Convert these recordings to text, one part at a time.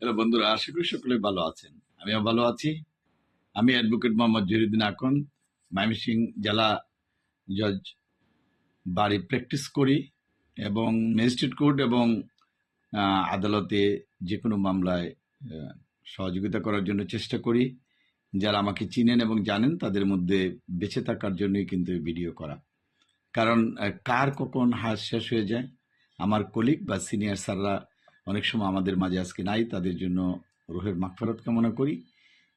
Hello বন্ধুরা, আশা করি সকলে ভালো আছেন। আমিও ভালো আছি। আমি অ্যাডভোকেট মোহাম্মদ জহিরুদ্দিন আকন, ময়মনসিংহ জেলা জজ বারে প্র্যাকটিস করি এবং ম্যাজিস্ট্রেট কোর্ট এবং আদালতে যে কোনো মামলায় সহযোগিতা করার জন্য চেষ্টা করি। যারা আমাকে চিনেন এবং জানেন তাদের মধ্যে বেঁচে থাকার জন্যই কিন্তু এই ভিডিও করা। কারণ কার কখন হাত শেষ হয়ে যায়, আমার কলিগ বা সিনিয়র স্যাররা অনেক সময় আমাদের মাঝে আজকে নাই, তাদের জন্য রুহের মাগফিরাত কামনা করি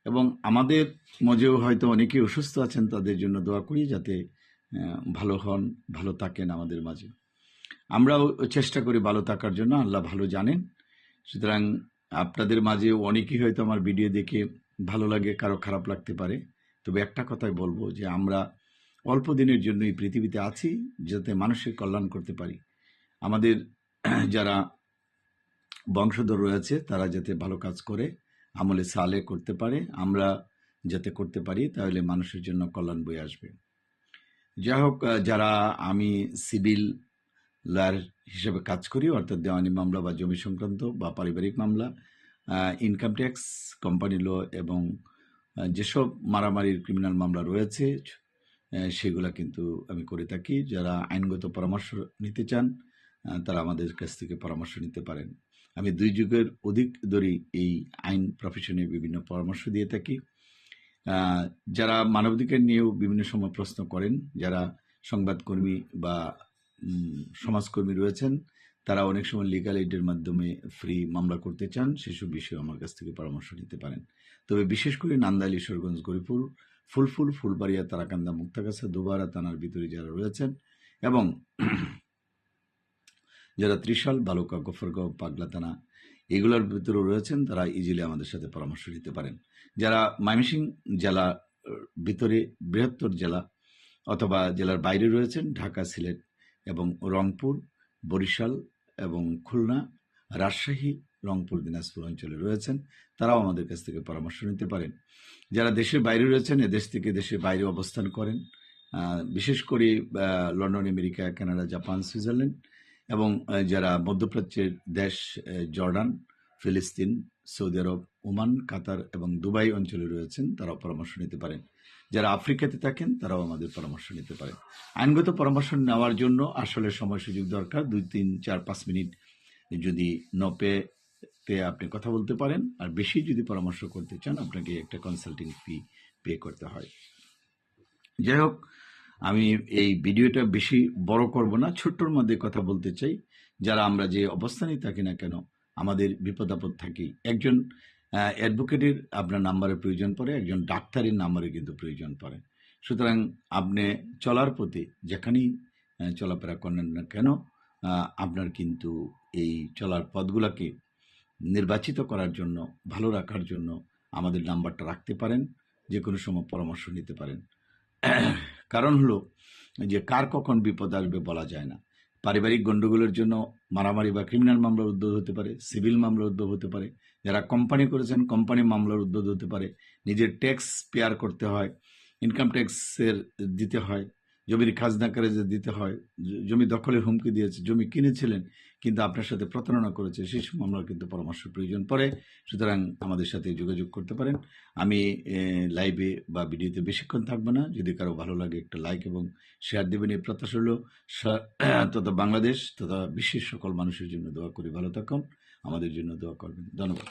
এবং আমাদের মধ্যেও হয়তো অনেকেই অসুস্থ আছেন, তাদের জন্য দোয়া করি যাতে ভালো হন, ভালো থাকেন আমাদের মাঝে। আমরাও চেষ্টা করি ভালো থাকার জন্য, আল্লাহ ভালো জানেন। সুতরাং আপনাদের মাঝে অনেকেই হয়তো আমার ভিডিও দেখে ভালো লাগে, কারো খারাপ লাগতে পারে, তবে একটা কথাই বলবো যে আমরা অল্প দিনের জন্য এই পৃথিবীতে আছি যাতে মানুষের কল্যাণ করতে পারি। আমাদের যারা বংশধর রয়েছে তারা যাতে ভালো কাজ করে, আমলে সালে করতে পারে, আমরা যাতে করতে পারি, তাহলে মানুষের জন্য কল্যাণ বয়ে আসবে। যাই হোক, যারা আমি সিভিল লয়ার হিসেবে কাজ করি, অর্থাৎ দেওয়ানি মামলা বা জমি সংক্রান্ত বা পারিবারিক মামলা, ইনকাম ট্যাক্স, কোম্পানি ল এবং যেসব মারামারির ক্রিমিনাল মামলা রয়েছে সেগুলা কিন্তু আমি করে থাকি। যারা আইনগত পরামর্শ নিতে চান তারা আমাদের কাছ থেকে পরামর্শ নিতে পারেন। আমি 2 যুগের অধিক ধরে এই আইন প্রফেশনে বিভিন্ন পরামর্শ দিয়ে থাকি। যারা মানবাধিকার নিয়েও বিভিন্ন সময় প্রশ্ন করেন, যারা সংবাদকর্মী বা সমাজকর্মী রয়েছেন, তারা অনেক সময় লিগাল এইডের মাধ্যমে ফ্রি মামলা করতে চান, সেসব বিষয়ে আমার কাছ থেকে পরামর্শ নিতে পারেন। তবে বিশেষ করে নান্দাইল, ঈশ্বরগঞ্জ, গরিপুর, ফুলফুল, ফুলবাড়িয়া, তারাকান্দা, মুক্তাগাছা, দুবারা থানার ভিতরে যারা রয়েছেন এবং যারা ত্রিশাল, বালুকা, গফরগাঁও, পাগলা থানা এগুলোর ভিতরে রয়েছেন, তারা ইজিলি আমাদের সাথে পরামর্শ নিতে পারেন। যারা ময়মনসিংহ জেলা ভিতরে বৃহত্তর জেলা অথবা জেলার বাইরে রয়েছেন, ঢাকা, সিলেট এবং রংপুর, বরিশাল এবং খুলনা, রাজশাহী, রংপুর, দিনাজপুর অঞ্চলে রয়েছেন, তারাও আমাদের কাছ থেকে পরামর্শ নিতে পারেন। যারা দেশের বাইরে রয়েছেন, এদেশ থেকে দেশের বাইরে অবস্থান করেন, বিশেষ করে London, America, Canada, Japan, Switzerland এবং যারা মধ্যপ্রাচ্যের দেশ জর্ডান, ফিলিস্তিন, সৌদি আরব, ওমান, কাতার এবং দুবাই অঞ্চলে রয়েছেন, তারাও পরামর্শ নিতে পারেন। যারা আফ্রিকাতে থাকেন তারাও আমাদের পরামর্শ নিতে পারেন। আইনগত পরামর্শ নেওয়ার জন্য আসলে সময় সুযোগ দরকার, 2, 3, 4, 5 মিনিট যদি পেতে আপনি কথা বলতে পারেন, আর বেশি যদি পরামর্শ করতে চান আপনাকে একটা কনসাল্টিং ফি পে করতে হয়। যাই হোক, আমি এই ভিডিওটা বেশি বড় করব না, ছোট্টর মধ্যে কথা বলতে চাই। যারা আমরা যে অবস্থানেই থাকি না কেন, আমাদের বিপদ আপদ থাকি। একজন অ্যাডভোকেটের আপনার নাম্বারের প্রয়োজন পড়ে, একজন ডাক্তারের নাম্বারে কিন্তু প্রয়োজন পড়ে। সুতরাং আপনি চলার পথে যেখানেই চলাফেরা করেন না কেন, আপনার কিন্তু এই চলার পথগুলোকে নির্বাচিত করার জন্য, ভালো রাখার জন্য আমাদের নাম্বারটা রাখতে পারেন, যে কোনো সময় পরামর্শ নিতে পারেন। কারণ হলো যে কার কখন বিপদ আসবে বলা যায় না। পারিবারিক গণ্ডগোলের জন্য মারামারি বা ক্রিমিনাল মামলার উদ্যোগ হতে পারে, সিভিল মামলার উদ্যোগ হতে পারে, যারা কোম্পানি করেছেন কোম্পানি মামলার উদ্যোগ হতে পারে, নিজের ট্যাক্স পেয়ার করতে হয়, ইনকাম ট্যাক্সের দিতে হয়, জমির খাজনা করে যে দিতে হয়, জমি দখলের হুমকি দিয়েছে, জমি কিনেছিলেন কিন্তু আপনার সাথে প্রতারণা করেছে, সেই সব মামলার কিন্তু পরামর্শ প্রয়োজন পড়ে। সুতরাং আমাদের সাথে যোগাযোগ করতে পারেন। আমি লাইভে বা ভিডিওতে বেশিক্ষণ থাকবো না, যদি কারো ভালো লাগে একটা লাইক এবং শেয়ার দেবেন এই প্রত্যাশা হলো। তথা বাংলাদেশ তথা বিশ্বের সকল মানুষের জন্য দোয়া করি, ভালো থাকুন, আমাদের জন্য দোয়া করবেন। ধন্যবাদ।